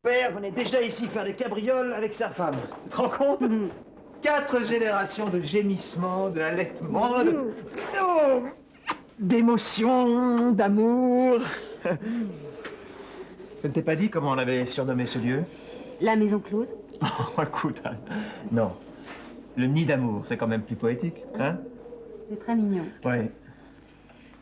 Père venait déjà ici faire des cabrioles avec sa femme. Tu te rends compte? 4 générations de gémissements, de halètements, d'émotions, d'amour. Je ne t'ai pas dit comment on avait surnommé ce lieu? La maison close? Oh, écoute, non. Le nid d'amour, c'est quand même plus poétique, hein? C'est très mignon. Oui.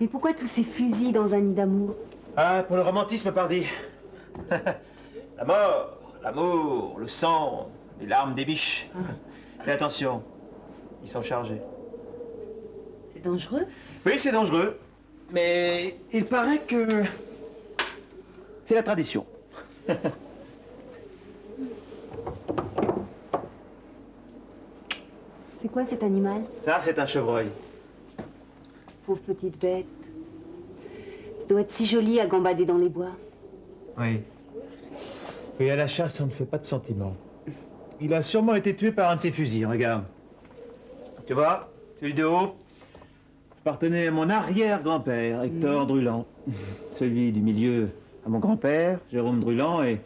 Mais pourquoi tous ces fusils dans un nid d'amour? Ah, pour le romantisme, pardi. La mort, l'amour, le sang, les larmes des biches. Fais attention, ils sont chargés. C'est dangereux? Oui, c'est dangereux. Mais il paraît que c'est la tradition. C'est quoi cet animal? Ça, c'est un chevreuil. Pauvre petite bête. Ça doit être si joli à gambader dans les bois. Oui. Et à la chasse, on ne fait pas de sentiments. Il a sûrement été tué par un de ses fusils, regarde. Tu vois, celui de haut appartenait à mon arrière-grand-père, Hector Druland. Celui du milieu à mon grand-père, Jérôme Druland, et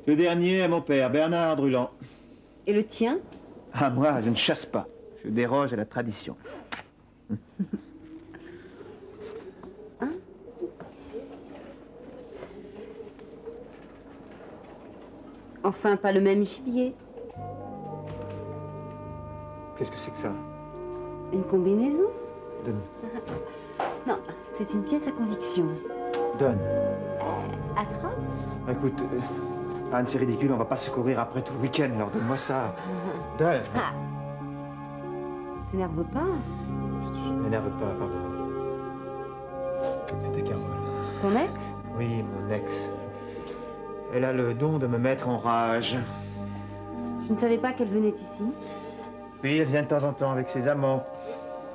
le dernier à mon père, Bernard Druland. Et le tien? Ah, moi, je ne chasse pas. Je déroge à la tradition. Hein? Enfin, pas le même gibier. Qu'est-ce que c'est que ça? Une combinaison? Donne. Non, c'est une pièce à conviction. Donne. Attrape? Écoute, Anne, c'est ridicule, on va pas se courir après tout le week-end, alors donne-moi ça. Donne. Ah. T'énerve pas? Je m'énerve pas, pardon. C'était Carole. Ton ex? Oui, mon ex. Elle a le don de me mettre en rage. Je ne savais pas qu'elle venait ici. Oui, elle vient de temps en temps avec ses amants.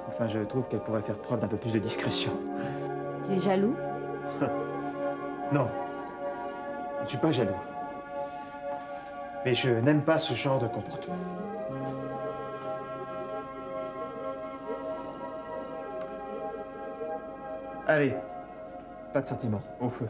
Enfin, je trouve qu'elle pourrait faire preuve d'un peu plus de discrétion. Tu es jaloux? Non. Je ne suis pas jaloux. Mais je n'aime pas ce genre de comportement. Allez, pas de sentiments, au feu.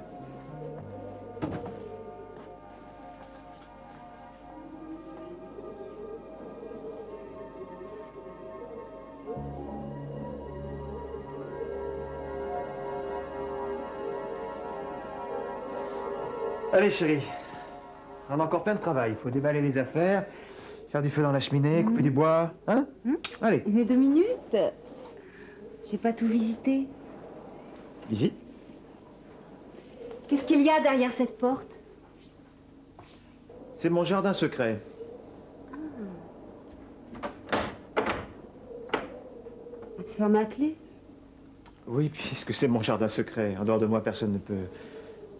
Allez, chérie. On a encore plein de travail. Il faut déballer les affaires, faire du feu dans la cheminée, couper du bois. Hein? Allez. Mais 2 minutes. J'ai pas tout visité. Visite. Qu'est-ce qu'il y a derrière cette porte? C'est mon jardin secret. C'est fermé à clé? Oui, puisque c'est mon jardin secret. En dehors de moi, personne ne peut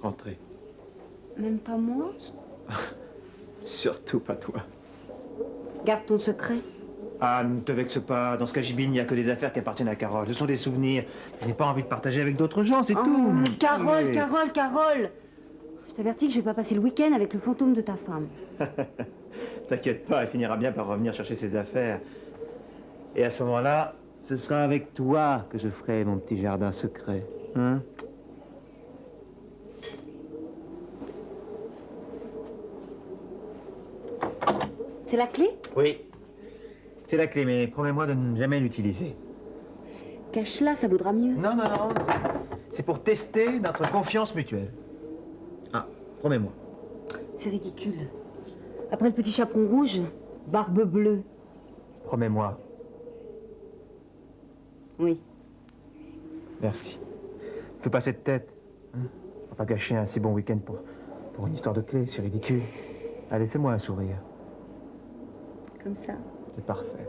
rentrer. Même pas moi? Surtout pas toi. Garde ton secret. Ah, ne te vexe pas. Dans ce cagibine, il n'y a que des affaires qui appartiennent à Carole. Ce sont des souvenirs. Je n'ai pas envie de partager avec d'autres gens, c'est tout. Carole, Mais- Carole, Carole! Je t'avertis que je vais pas passer le week-end avec le fantôme de ta femme. T'inquiète pas, elle finira bien par revenir chercher ses affaires. Et à ce moment-là, ce sera avec toi que je ferai mon petit jardin secret. Hein? C'est la clé? Oui. C'est la clé, mais promets-moi de ne jamais l'utiliser. Cache-la, ça vaudra mieux. Non, non, non. C'est pour tester notre confiance mutuelle. Ah, promets-moi. C'est ridicule. Après le petit chaperon rouge, barbe bleue. Promets-moi. Oui. Merci. Fais pas cette tête. Hein? On va pas gâcher un si bon week-end pour une histoire de clé, c'est ridicule. Allez, fais-moi un sourire. Comme ça. C'est parfait.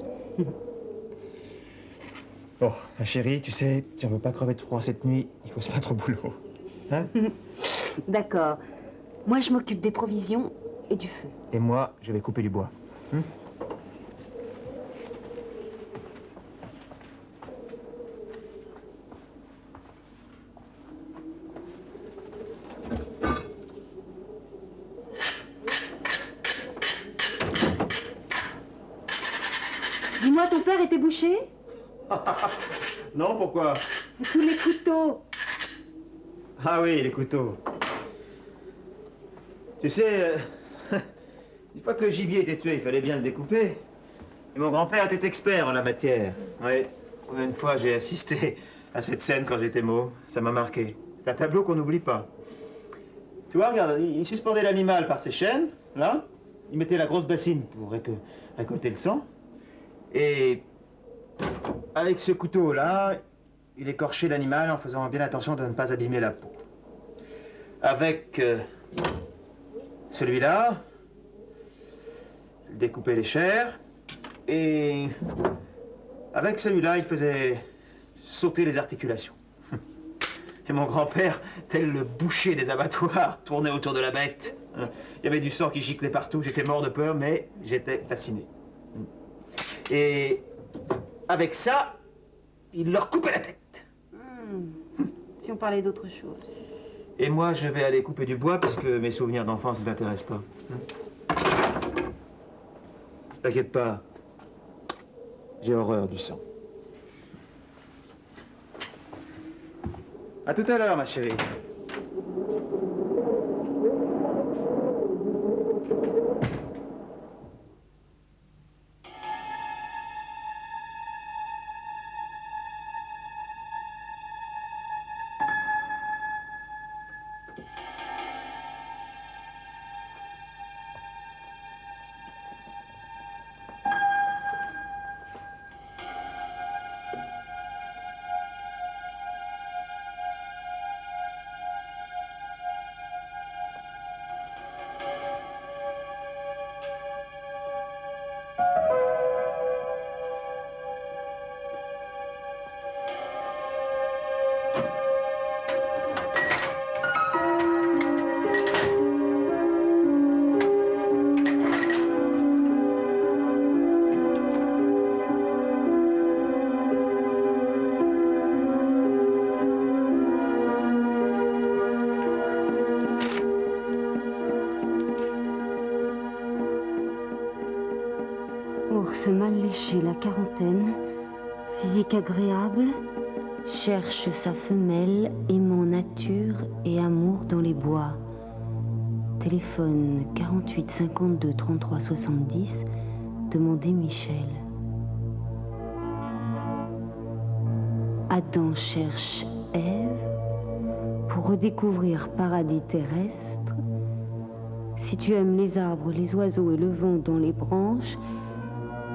Bon, ma chérie, tu sais, si on veut pas crever de froid cette nuit, il faut se mettre au boulot. Hein? D'accord. Moi, je m'occupe des provisions et du feu. Et moi, je vais couper du bois. Hein? Dis-moi, ton père était boucher? Non, pourquoi? Tous les couteaux. Ah oui, les couteaux. Tu sais, une fois que le gibier était tué, il fallait bien le découper. Et mon grand-père était expert en la matière. Oui. Une fois, j'ai assisté à cette scène quand j'étais môme. Ça m'a marqué. C'est un tableau qu'on n'oublie pas. Tu vois, regarde, il suspendait l'animal par ses chaînes, là. Il mettait la grosse bassine pour récolter le sang. Et avec ce couteau-là, il écorchait l'animal en faisant bien attention de ne pas abîmer la peau. Avec celui-là, il découpait les chairs. Et avec celui-là, il faisait sauter les articulations. Et mon grand-père, tel le boucher des abattoirs, tournait autour de la bête. Il y avait du sang qui giclait partout. J'étais mort de peur, mais j'étais fasciné. Et avec ça, il leur coupait la tête. Si on parlait d'autre chose. Et moi, je vais aller couper du bois puisque mes souvenirs d'enfance ne t'intéressent pas. T'inquiète pas. J'ai horreur du sang. À tout à l'heure, ma chérie. Ours mal léché, la quarantaine, physique agréable, cherche sa femelle, aimant nature et amour dans les bois. Téléphone 48 52 33 70, demandez Michel. Adam cherche Ève pour redécouvrir paradis terrestre. Si tu aimes les arbres, les oiseaux et le vent dans les branches,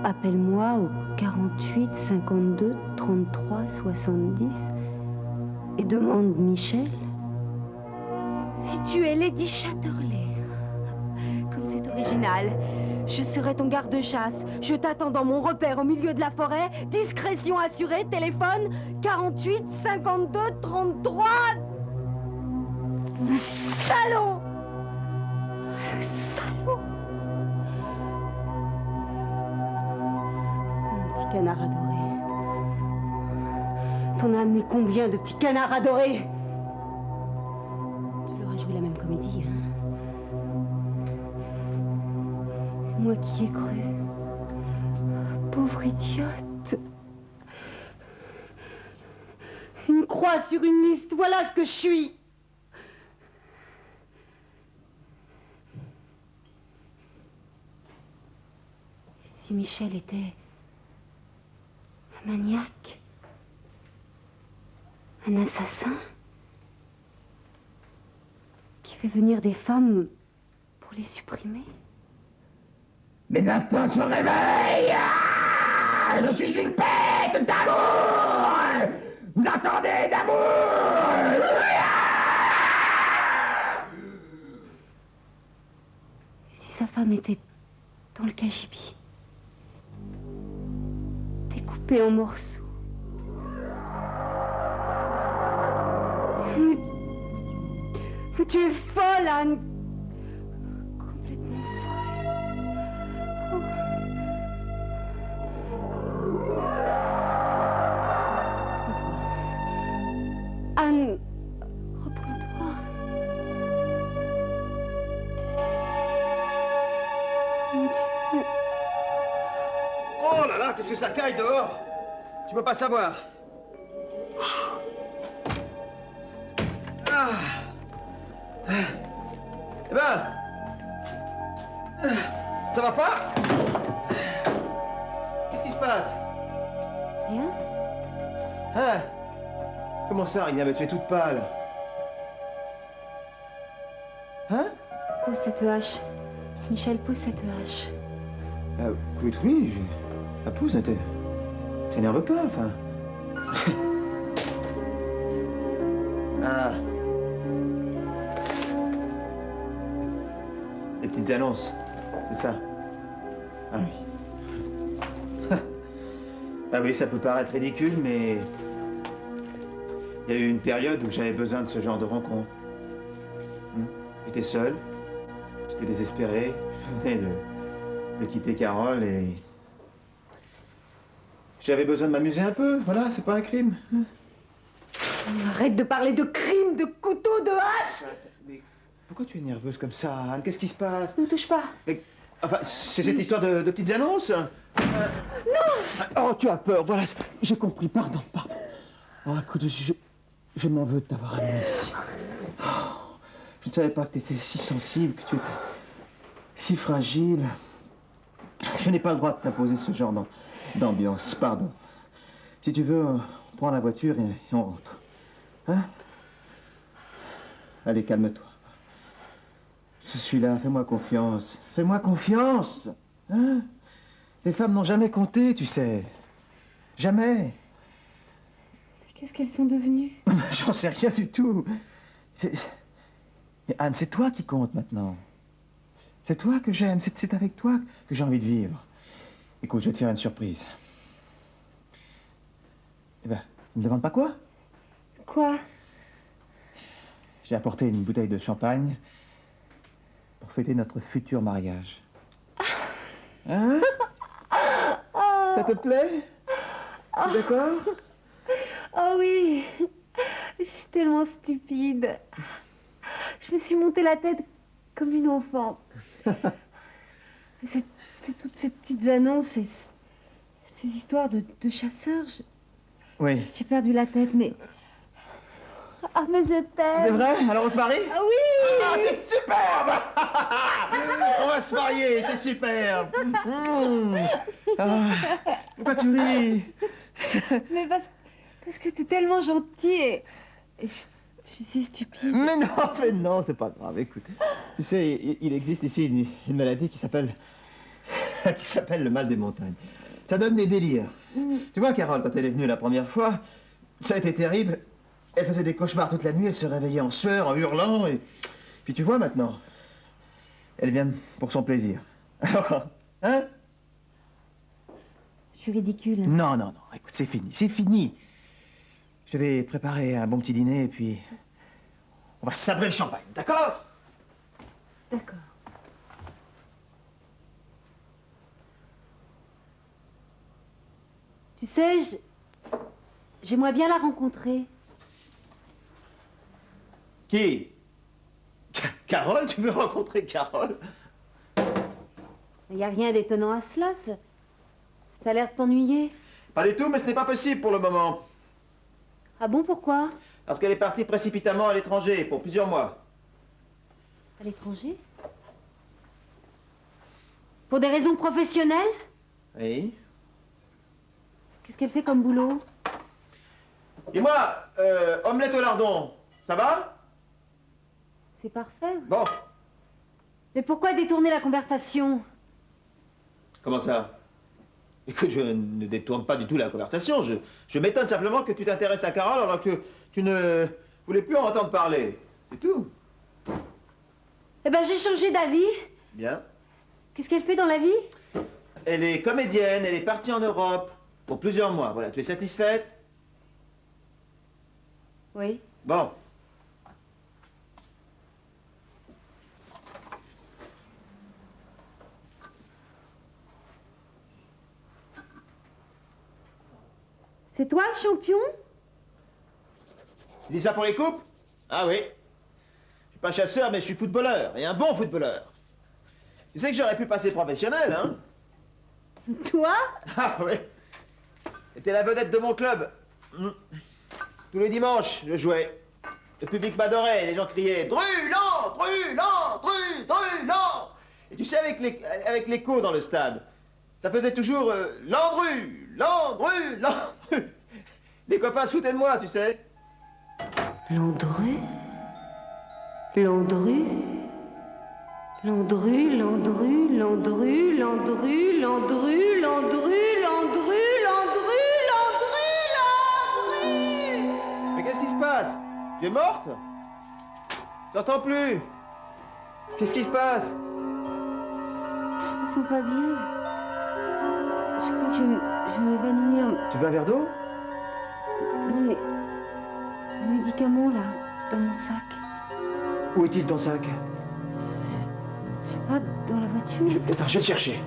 appelle-moi au 48 52 33 70 et demande Michel. Si tu es Lady Chatterley, comme c'est original, je serai ton garde-chasse. Je t'attends dans mon repère au milieu de la forêt. Discrétion assurée, téléphone 48 52 33. Le salaud! Le salaud! Canard adoré. T'en as amené combien de petits canards adorés? Tu leur as joué la même comédie, hein? Moi qui ai cru. Pauvre idiote. Une croix sur une liste, voilà ce que je suis. Si Michel était un maniaque, un assassin qui fait venir des femmes pour les supprimer. Mes instincts se réveillent. Ah, je suis une bête d'amour. Vous entendez, d'amour. Et si sa femme était dans le cagibi, découpée en morceaux? Mais tu es folle, Anne. Complètement folle. Oh. Anne, reprends-toi. Mon Dieu. Oh là là, qu'est-ce que ça caille dehors? Tu peux pas savoir. Ah. Eh ben, Ça va pas? Qu'est-ce qui se passe? Rien? Hein? Comment ça, Rina? Tu es toute pâle. Hein? Pose cette hache. Michel, pose cette hache. Écoute, oui, la pousse, t'énerve pas, enfin. Ah. Les petites annonces, c'est ça. Ah oui. Ah oui, ça peut paraître ridicule, mais il y a eu une période où j'avais besoin de ce genre de rencontre. J'étais seul, j'étais désespéré, je venais de quitter Carole et j'avais besoin de m'amuser un peu. Voilà, c'est pas un crime. Arrête de parler de crime, de couteau, de hache! Mais pourquoi tu es nerveuse comme ça, Anne? Qu'est-ce qui se passe? Ne me touche pas. Mais, enfin, c'est cette histoire de petites annonces? Non! Oh, tu as peur, voilà, j'ai compris, pardon. Oh, écoute, je m'en veux de t'avoir amené ici. Oh, je ne savais pas que tu étais si sensible, que tu étais si fragile. Je n'ai pas le droit de t'imposer ce genre d'ambiance, pardon. Si tu veux, on prend la voiture et on rentre. Hein? Allez, calme-toi. Je suis là, fais-moi confiance. Fais-moi confiance! Hein? Ces femmes n'ont jamais compté, tu sais. Jamais. Qu'est-ce qu'elles sont devenues? J'en sais rien du tout. Mais Anne, c'est toi qui compte maintenant. C'est toi que j'aime, c'est avec toi que j'ai envie de vivre. Écoute, je vais te faire une surprise. Eh ben, tu me demandes pas quoi? Quoi? J'ai apporté une bouteille de champagne pour fêter notre futur mariage. Hein? Ça te plaît? Tu es d'accord? Oh oui! Je suis tellement stupide. Je me suis monté la tête comme une enfant. C'est toutes ces petites annonces et ces histoires de chasseurs. Oui. J'ai perdu la tête, mais... Ah, mais je t'aime! C'est vrai? Alors on se marie? Ah oui! Ah, c'est superbe! On va se marier, c'est superbe! Ah, pourquoi tu ris? Mais parce que t'es tellement gentil et je suis si stupide. Mais non, c'est pas grave, écoute. Tu sais, il existe ici une maladie qui s'appelle le mal des montagnes. Ça donne des délires. Tu vois, Carole, quand elle est venue la première fois, ça a été terrible. Elle faisait des cauchemars toute la nuit, elle se réveillait en sueur, en hurlant, et... Puis tu vois maintenant, elle vient pour son plaisir. Alors, hein? Je suis ridicule. Non, écoute, c'est fini. Je vais préparer un bon petit dîner, et puis... on va sabrer le champagne, d'accord? D'accord. Tu sais, j'aimerais bien la rencontrer. Qui? Carole? Tu veux rencontrer Carole? Il n'y a rien d'étonnant à cela. Ça a l'air de t'ennuyer. Pas du tout, mais ce n'est pas possible pour le moment. Ah bon, pourquoi? Parce qu'elle est partie précipitamment à l'étranger pour plusieurs mois. À l'étranger? Pour des raisons professionnelles? Oui. Qu'est-ce qu'elle fait comme boulot? Dis-moi, omelette au lardon, ça va? C'est parfait. Bon. Mais pourquoi détourner la conversation? Comment ça? Écoute, je ne détourne pas du tout la conversation. Je m'étonne simplement que tu t'intéresses à Carole alors que tu ne voulais plus en entendre parler. C'est tout. Eh ben, j'ai changé d'avis. Bien. Qu'est-ce qu'elle fait dans la vie? Elle est comédienne, elle est partie en Europe pour plusieurs mois. Voilà, tu es satisfaite? Oui. Bon. C'est toi le champion? Tu dis ça pour les coupes? Ah oui. Je suis pas chasseur, mais je suis footballeur, et un bon footballeur. Tu sais que j'aurais pu passer professionnel, hein? Toi? Ah oui. J'étais la vedette de mon club. Tous les dimanches, je jouais. Le public m'adorait, les gens criaient « Druland, Druland, Druland !» Et tu sais, sais, avec l'écho dans le stade. Ça faisait toujours Landru, Landru, Landru. Les copains se foutaient de moi, tu sais. Landru? Landru? Landru, Landru, Landru, Landru, Landru, Landru, Landru, Landru, Landru, Landru. Mais qu'est-ce qui se passe? Tu es morte? Je t'entends plus. Qu'est-ce qui se passe? Je me sens pas bien. Je crois que je vais m'évanouir. Tu veux un verre d'eau? Non mais... Le médicament là, dans mon sac. Où est-il ton sac? Je sais pas, dans la voiture. Attends, je vais le chercher.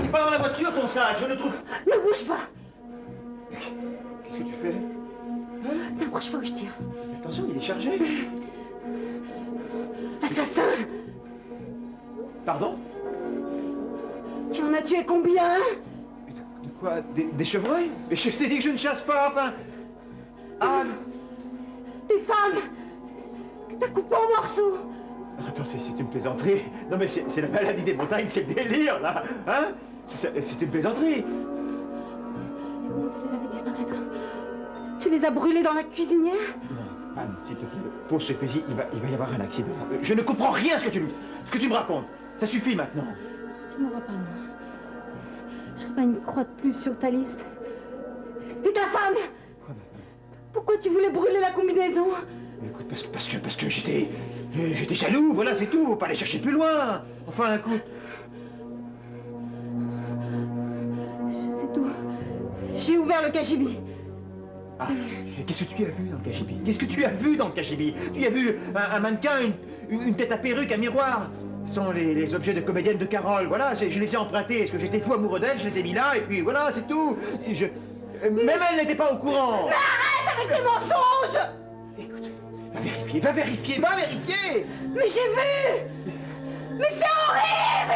Pas dans la voiture, ton sac, je le trouve. Ne bouge pas. Qu'est-ce que tu fais? N'approche pas où je tire. Attention, il est chargé. Assassin! Pardon? Tu en as tué combien? De quoi? Des chevreuils? Mais je t'ai dit que je ne chasse pas, enfin... Anne! Des femmes! Que t'as coupé en morceaux! Attends, c'est une plaisanterie. Non mais c'est la maladie des montagnes, c'est le délire, là. Hein? C'est une plaisanterie. Mais comment tu les as fait disparaître? Tu les as brûlés dans la cuisinière? Non, Anne, s'il te plaît, pose ce fusil, il va y avoir un accident. Je ne comprends rien à ce que tu me racontes. Ça suffit maintenant. Tu m'auras pas, moi. Je ferai pas une croix de plus sur ta liste. Et ta femme? Pourquoi tu voulais brûler la combinaison? Écoute, parce que j'étais jaloux, voilà, c'est tout. Pas aller chercher plus loin. Enfin, écoute. Je sais tout. J'ai ouvert le cagibi. Ah, et qu'est-ce que tu as vu dans le cagibi? Qu'est-ce que tu as vu dans le cagibi? Tu as vu un mannequin, une tête à perruque, un miroir? Ce sont les objets de comédienne de Carole, voilà, je les ai empruntés. Parce que j'étais fou amoureux d'elle, je les ai mis là, et puis voilà, c'est tout. Même elle n'était pas au courant. Mais arrête avec tes mensonges! Écoute, va vérifier. Mais j'ai vu! Mais c'est horrible!